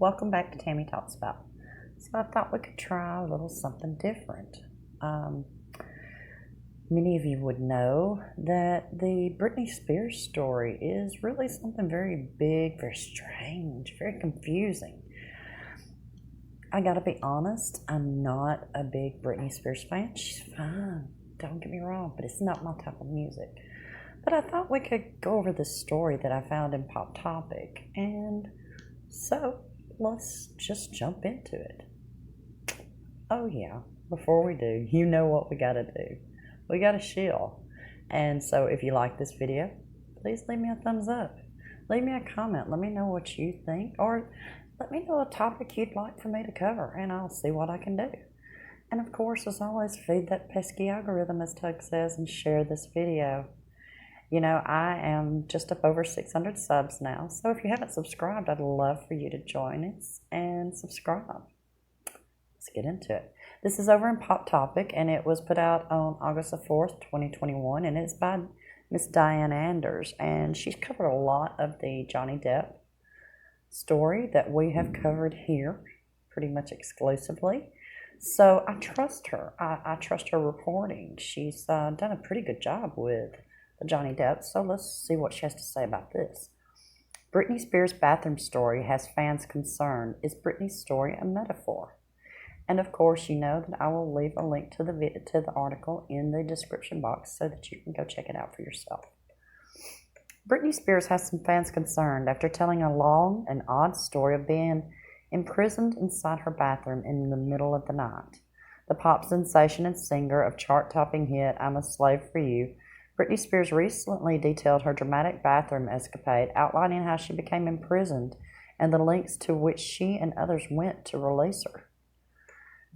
welcome back to Tammy Talks About. So I thought we could try a little something different. Um, Many of you would know that the Britney Spears story is really something very big, very strange, very confusing. I gotta be honest, I'm not a big Britney Spears fan. She's fine, don't get me wrong, but it's not my type of music. But I thought we could go over this story that I found in Poptopic, and so let's just jump into it. Oh, yeah, before we do, you know what we gotta do. We gotta shill. And so if you like this video, please leave me a thumbs up. Leave me a comment. Let me know what you think, or let me know a topic you'd like for me to cover, and I'll see what I can do. And of course, as always, feed that pesky algorithm, as Tug says, and share this video. You know, I am just up over 600 subs now, so if you haven't subscribed, I'd love for you to join us and subscribe. Let's get into it. This is over in Poptopic, and it was put out on August the 4th, 2021, and it's by Miss Dianne Anders, and she's covered a lot of the Johnny Depp story that we have covered here pretty much exclusively. So I trust her. I trust her reporting. She's done a pretty good job with the Johnny Depp, so let's see what she has to say about this. Britney Spears' bathroom story has fans concerned. Is Britney's story a metaphor? And of course, you know that I will leave a link to the article in the description box so that you can go check it out for yourself. Britney Spears has some fans concerned after telling a long and odd story of being imprisoned inside her bathroom in the middle of the night. The pop sensation and singer of chart-topping hit I'm a Slave for You, Britney Spears recently detailed her dramatic bathroom escapade, outlining how she became imprisoned and the lengths to which she and others went to release her.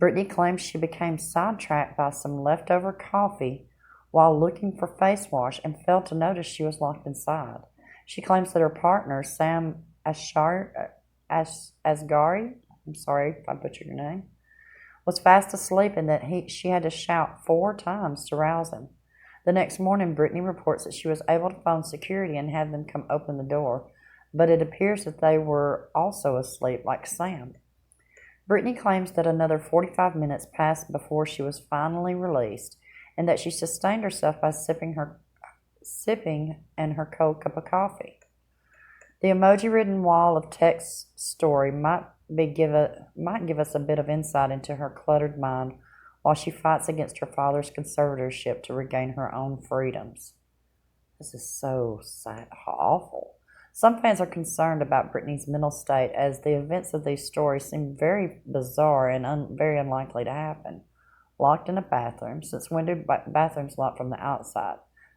Britney claims she became sidetracked by some leftover coffee while looking for face wash and failed to notice she was locked inside. She claims that her partner, Sam Asghari, I'm sorry if I butchered your name, was fast asleep and that she had to shout 4 times to rouse him. The next morning, Britney reports that she was able to phone security and have them come open the door, but it appears that they were also asleep like Sam. Britney claims that another 45 minutes passed before she was finally released, and that she sustained herself by sipping and her cold cup of coffee. The emoji-ridden wall of text story might give us a bit of insight into her cluttered mind while she fights against her father's conservatorship to regain her own freedoms. This is so sad, awful. Some fans are concerned about Britney's mental state as the events of these stories seem very bizarre and very unlikely to happen. Locked in a bathroom. Since when do bathrooms lock from the outside?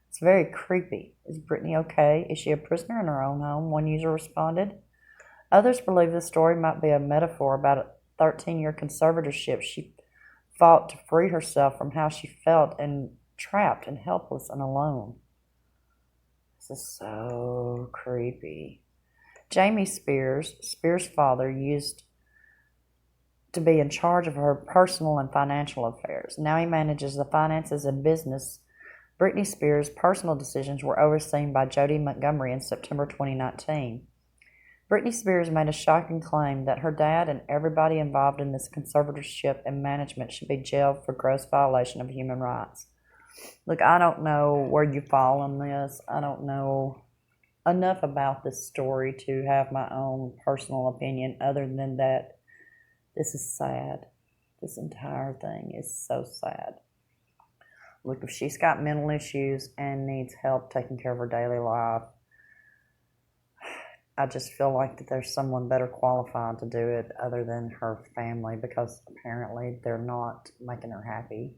It's very creepy. Is Britney okay? Is she a prisoner in her own home? One user responded. Others believe the story might be a metaphor about a 13-year conservatorship she fought to free herself from how she felt and trapped and helpless and alone. This is so creepy. Jamie Spears, Spears' father, used to be in charge of her personal and financial affairs. Now he manages the finances and business. Britney Spears' personal decisions were overseen by Jody Montgomery in September 2019. Britney Spears made a shocking claim that her dad and everybody involved in this conservatorship and management should be jailed for gross violation of human rights. Look, I don't know where you fall on this. I don't know enough about this story to have my own personal opinion other than that this is sad. This entire thing is so sad. Look, if she's got mental issues and needs help taking care of her daily life, I just feel like that there's someone better qualified to do it other than her family, because apparently they're not making her happy.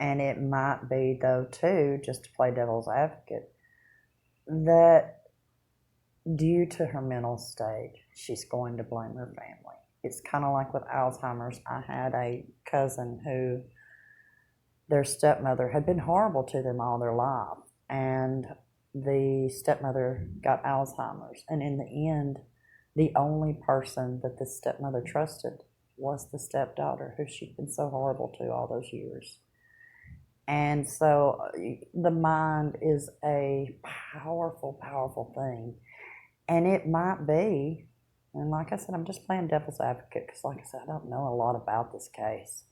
And it might be, though, too, just to play devil's advocate, that due to her mental state, she's going to blame her family. It's kind of like with Alzheimer's. I had a cousin who their stepmother had been horrible to them all their life, and the stepmother got Alzheimer's, and in the end, the only person that the stepmother trusted was the stepdaughter, who she'd been so horrible to all those years. And so the mind is a powerful, powerful thing, and it might be And like I said, I'm just playing devil's advocate because, like I said, I don't know a lot about this case.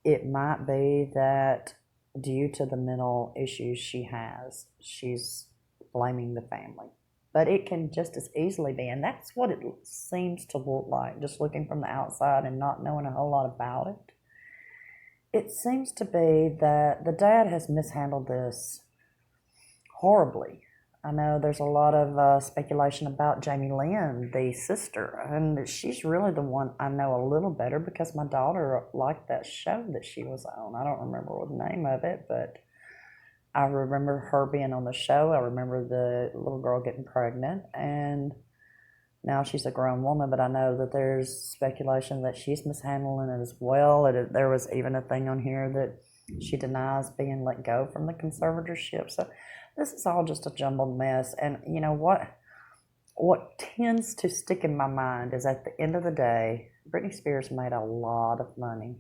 It might be that due to the mental issues she has, she's blaming the family. But it can just as easily be, and that's what it seems to look like, just looking from the outside and not knowing a whole lot about it. It seems to be that the dad has mishandled this horribly. I know there's a lot of speculation about Jamie Lynn, the sister, and she's really the one I know a little better because my daughter liked that show that she was on. I don't remember what the name of it, but I remember her being on the show. I remember the little girl getting pregnant, and now she's a grown woman, but I know that there's speculation that she's mishandling it as well. There was even a thing on here that she denies being let go from the conservatorship. So this is all just a jumbled mess. And you know what tends to stick in my mind is at the end of the day, Britney Spears made a lot of money.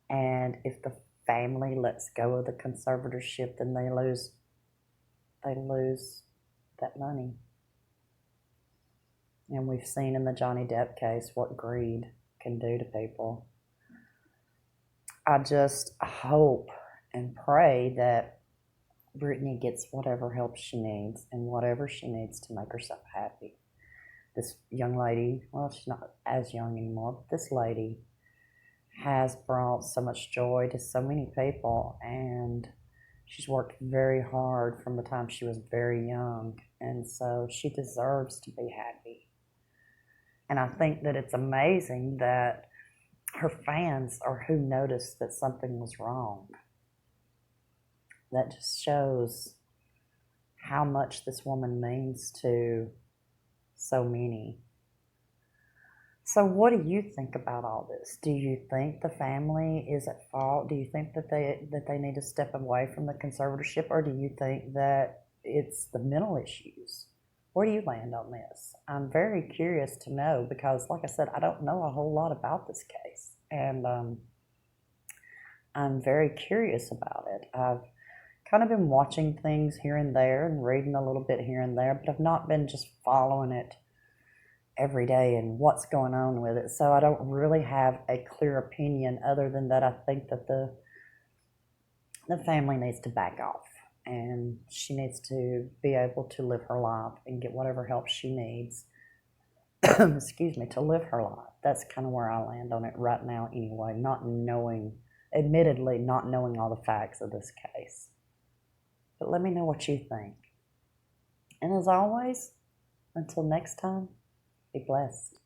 And if the family lets go of the conservatorship, then they lose that money. And we've seen in the Johnny Depp case what greed can do to people. I just hope and pray that Britney gets whatever help she needs and whatever she needs to make herself happy. This young lady, well, she's not as young anymore, but this lady has brought so much joy to so many people, and she's worked very hard from the time she was very young, and so she deserves to be happy. And I think that it's amazing that her fans are who noticed that something was wrong. That just shows how much this woman means to so many. So what do you think about all this? Do you think the family is at fault? Do you think that they need to step away from the conservatorship, or do you think that it's the mental issues? Where do you land on this? I'm very curious to know because, like I said, I don't know a whole lot about this case, and I'm very curious about it. I've kind of been watching things here and there and reading a little bit here and there, but I've not been just following it every day and what's going on with it. So I don't really have a clear opinion other than that I think that the family needs to back off and she needs to be able to live her life and get whatever help she needs excuse me, to live her life. That's kind of where I land on it right now anyway, admittedly not knowing all the facts of this case. But let me know what you think. And as always, until next time, be blessed.